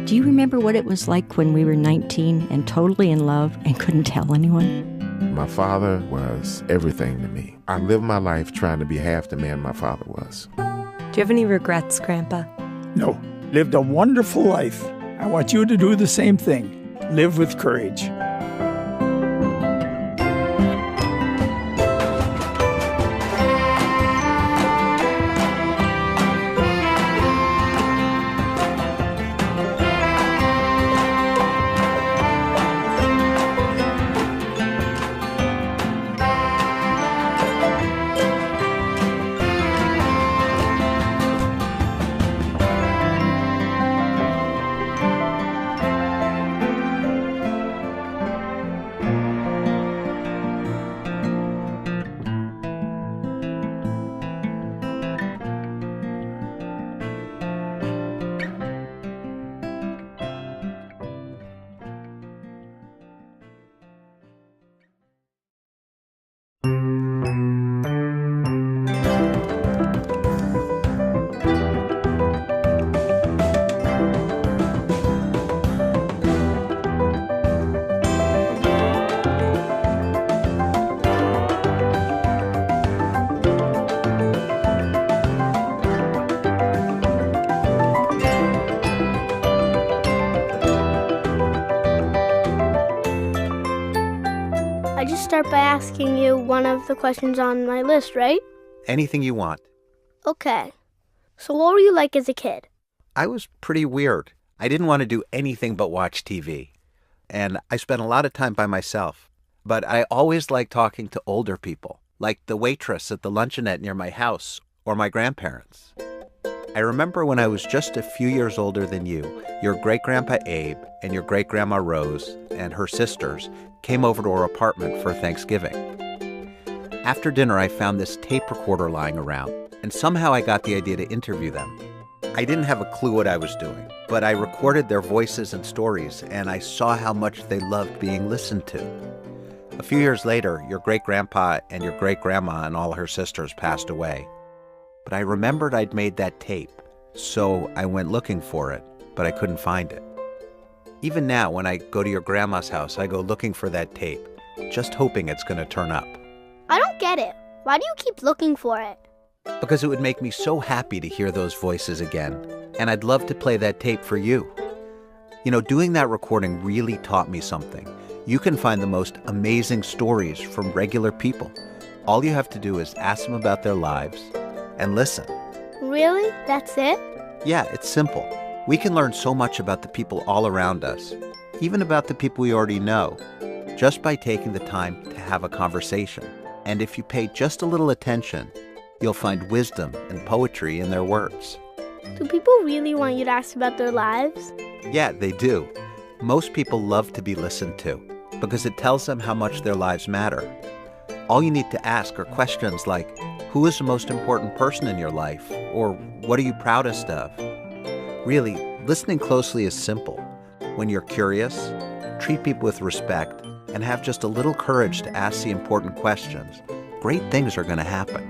Do you remember what it was like when we were 19 and totally in love and couldn't tell anyone? My father was everything to me. I lived my life trying to be half the man my father was. Do you have any regrets, Grandpa? No. Lived a wonderful life. I want you to do the same thing. Live with courage. I just start by asking you one of the questions on my list, right? Anything you want. Okay. So what were you like as a kid? I was pretty weird. I didn't want to do anything but watch TV. And I spent a lot of time by myself. But I always liked talking to older people, like the waitress at the luncheonette near my house or my grandparents. I remember when I was just a few years older than you, your great-grandpa Abe and your great-grandma Rose and her sisters came over to our apartment for Thanksgiving. After dinner, I found this tape recorder lying around, and somehow I got the idea to interview them. I didn't have a clue what I was doing, but I recorded their voices and stories, and I saw how much they loved being listened to. A few years later, your great-grandpa and your great-grandma and all her sisters passed away. But I remembered I'd made that tape, so I went looking for it, but I couldn't find it. Even now, when I go to your grandma's house, I go looking for that tape, just hoping it's going to turn up. I don't get it. Why do you keep looking for it? Because it would make me so happy to hear those voices again, and I'd love to play that tape for you. You know, doing that recording really taught me something. You can find the most amazing stories from regular people. All you have to do is ask them about their lives and listen. Really? That's it? Yeah, it's simple. We can learn so much about the people all around us, even about the people we already know, just by taking the time to have a conversation. And if you pay just a little attention, you'll find wisdom and poetry in their words. Do people really want you to ask about their lives? Yeah, they do. Most people love to be listened to because it tells them how much their lives matter. All you need to ask are questions like, who is the most important person in your life? Or what are you proudest of? Really, listening closely is simple. When you're curious, treat people with respect, and have just a little courage to ask the important questions, great things are going to happen.